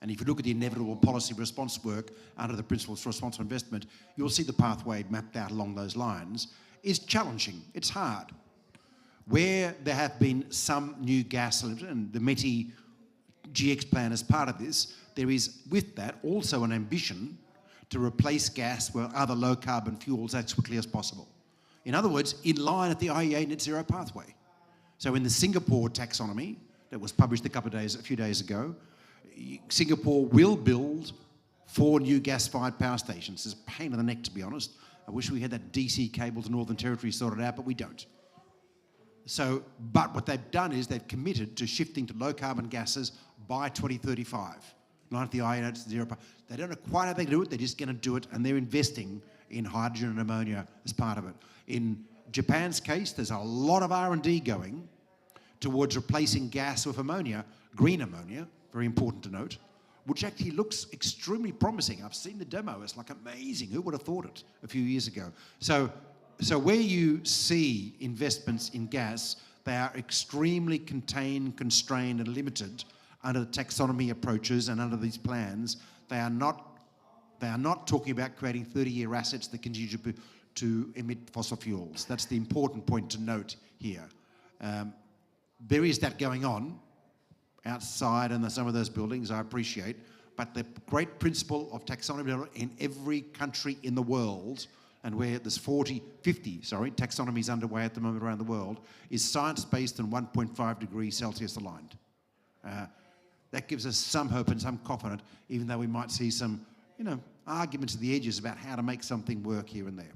And if you look at the inevitable policy response work under the Principles for Responsible Investment, you'll see the pathway mapped out along those lines. Is challenging, it's hard. Where there have been some new gas, and the METI GX plan as part of this, there is, with that, also an ambition to replace gas with other low-carbon fuels as quickly as possible. In other words, in line at the IEA net zero pathway. So in the Singapore taxonomy that was published a few days ago, Singapore will build 4 new gas-fired power stations. It's a pain in the neck, to be honest. I wish we had that DC cable to Northern Territory sorted out, but we don't. So, but what they've done is they've committed to shifting to low-carbon gases by 2035. Not the IEA net zero. They don't know quite how they do it. They're just going to do it, and they're investing in hydrogen and ammonia as part of it. In Japan's case, there's a lot of R&D going towards replacing gas with ammonia, green ammonia, very important to note, which actually looks extremely promising. I've seen the demo. It's like amazing. Who would have thought it a few years ago? So where you see investments in gas, they are extremely contained, constrained, and limited under the taxonomy approaches and under these plans. They are not talking about creating 30-year assets that continue to emit fossil fuels. That's the important point to note here. There is that going on outside in some of those buildings, I appreciate, but the great principle of taxonomy in every country in the world, and where there's 50 taxonomies underway at the moment around the world, is science-based and 1.5 degrees Celsius aligned. That gives us some hope and some confidence, even though we might see some, arguments at the edges about how to make something work here and there.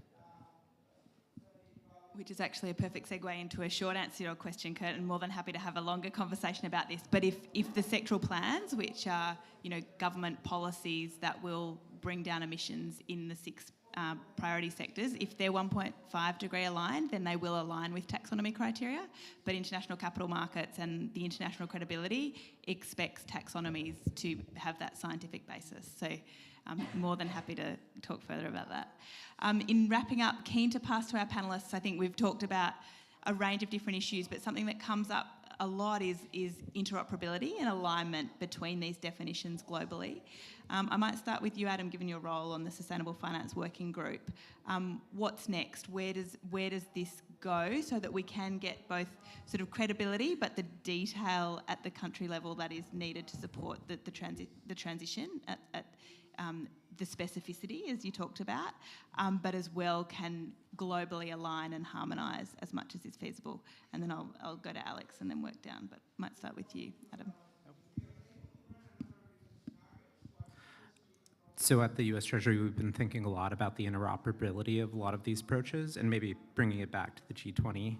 Which is actually a perfect segue into a short answer to your question, Kurt, and more than happy to have a longer conversation about this. But if the sectoral plans, which are government policies that will bring down emissions in the 6 priority sectors, if they're 1.5 degree aligned, then they will align with taxonomy criteria. But international capital markets and the international credibility expects taxonomies to have that scientific basis. So I'm more than happy to talk further about that. In wrapping up, keen to pass to our panellists. I think we've talked about a range of different issues, but something that comes up a lot is interoperability and alignment between these definitions globally. I might start with you, Adam, given your role on the Sustainable Finance Working Group. What's next? Where does this go so that we can get both sort of credibility but the detail at the country level that is needed to support the transition at the specificity, as you talked about, but as well can globally align and harmonise as much as is feasible. And then I'll go to Alex and then work down, but might start with you, Adam. So at the US Treasury, we've been thinking a lot about the interoperability of a lot of these approaches and maybe bringing it back to the G20.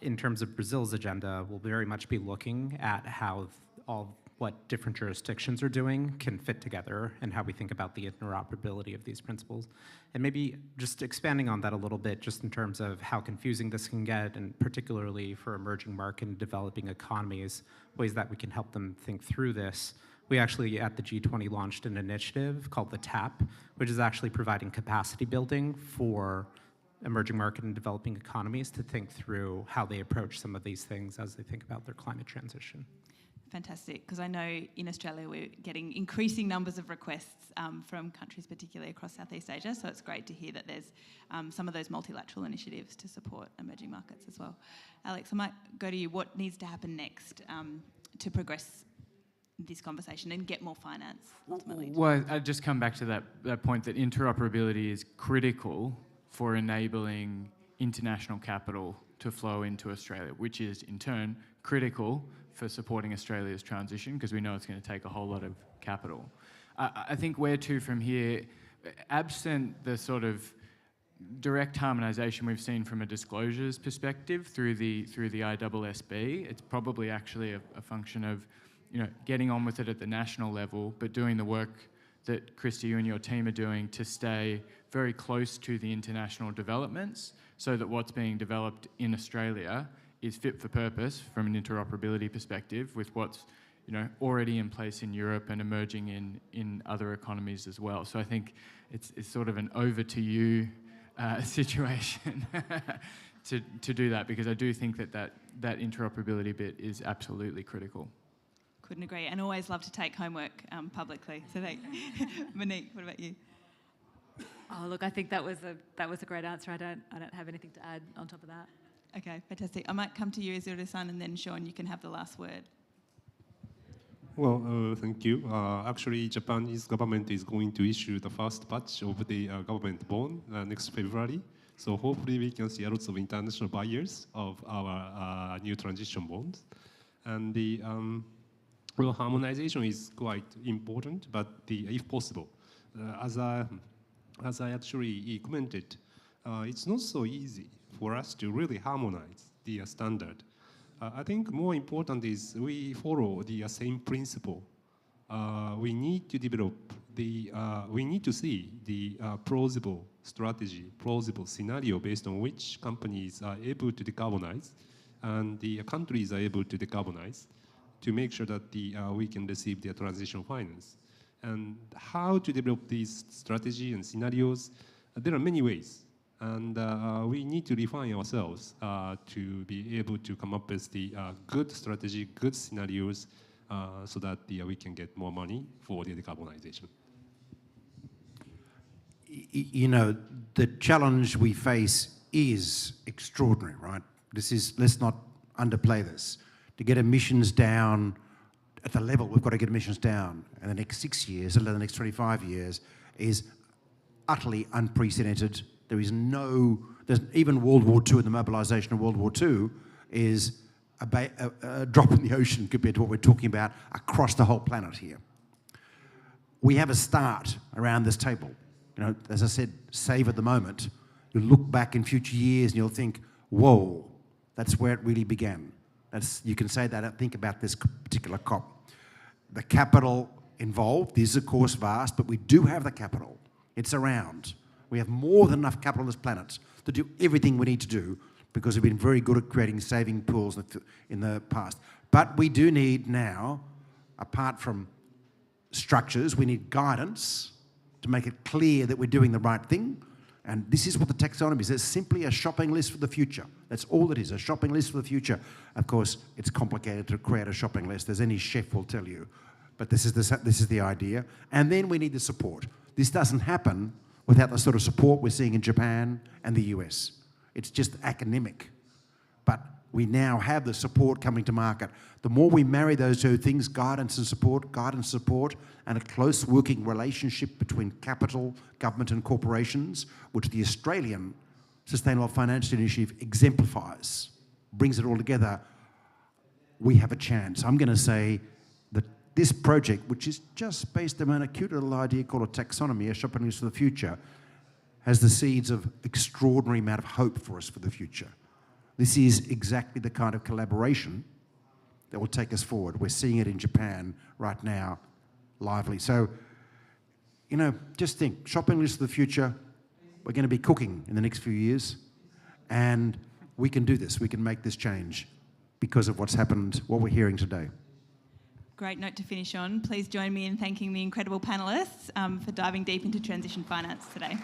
In terms of Brazil's agenda, we'll very much be looking at how what different jurisdictions are doing can fit together and how we think about the interoperability of these principles. And maybe just expanding on that a little bit, just in terms of how confusing this can get, and particularly for emerging market and developing economies, ways that we can help them think through this. We actually, at the G20, launched an initiative called the TAP, which is actually providing capacity building for emerging market and developing economies to think through how they approach some of these things as they think about their climate transition. Fantastic, because I know in Australia we're getting increasing numbers of requests from countries, particularly across Southeast Asia, so it's great to hear that there's some of those multilateral initiatives to support emerging markets as well. Alex, I might go to you. What needs to happen next to progress this conversation and get more finance ultimately? Well, I'd just come back to that point that interoperability is critical for enabling international capital to flow into Australia, which is in turn critical for supporting Australia's transition, because we know it's going to take a whole lot of capital. I think where to from here, absent the sort of direct harmonisation we've seen from a disclosures perspective through the ISSB, it's probably actually a function of getting on with it at the national level, but doing the work that Christy, you and your team are doing to stay very close to the international developments so that what's being developed in Australia is fit for purpose from an interoperability perspective with what's already in place in Europe and emerging in other economies as well. So I think it's sort of an over to you situation to do that, because I do think that interoperability bit is absolutely critical. Couldn't agree, and always love to take homework publicly. So, Monique, what about you? Oh, look, I think that was a great answer. I don't have anything to add on top of that. Okay, fantastic. I might come to you, Izuru-san, and then Sean, you can have the last word. Well, thank you. Actually, Japanese government is going to issue the first batch of the government bond next February. So hopefully we can see a lot of international buyers of our new transition bonds. And the harmonization is quite important, but if possible, as I actually commented, it's not so easy for us to really harmonize the standard. I think more important is we follow the same principle. We need to develop we need to see the plausible strategy, plausible scenario based on which companies are able to decarbonize and the countries are able to decarbonize to make sure that we can receive their transition finance. And how to develop these strategy and scenarios, there are many ways. And we need to refine ourselves to be able to come up with the good strategy, good scenarios, so that we can get more money for the decarbonization. The challenge we face is extraordinary, right? Let's not underplay this. To get emissions down at the level we've got to get emissions down in the next 6 years, and the next 25 years, is utterly unprecedented. There's even World War II, and the mobilisation of World War II is a drop in the ocean compared to what we're talking about across the whole planet here. We have a start around this table. As I said, save at the moment. You'll look back in future years and you'll think, whoa, that's where it really began. You can say that, think about this particular COP. The capital involved is, of course, vast, but we do have the capital. It's around. We have more than enough capital on this planet to do everything we need to do, because we've been very good at creating saving pools in the past. But we do need now, apart from structures, we need guidance to make it clear that we're doing the right thing, And this is what the taxonomy is. It's simply a shopping list for the future. That's all it is, a shopping list for the future. Of course, it's complicated to create a shopping list, as any chef will tell you. But this is the idea. And then we need the support. This doesn't happen without the sort of support we're seeing in Japan and the US. It's just academic. But we now have the support coming to market. The more we marry those two things, guidance and support, and a close working relationship between capital, government and corporations, which the Australian Sustainable Finance Initiative exemplifies, brings it all together, we have a chance. I'm going to say that this project, which is just based on a cute little idea called a taxonomy, a shopping list for the future, has the seeds of extraordinary amount of hope for us for the future. This is exactly the kind of collaboration that will take us forward. We're seeing it in Japan right now, lively. So, just think, shopping list for the future, we're going to be cooking in the next few years, and we can do this, we can make this change because of what's happened, what we're hearing today. Great note to finish on. Please join me in thanking the incredible panellists for diving deep into transition finance today.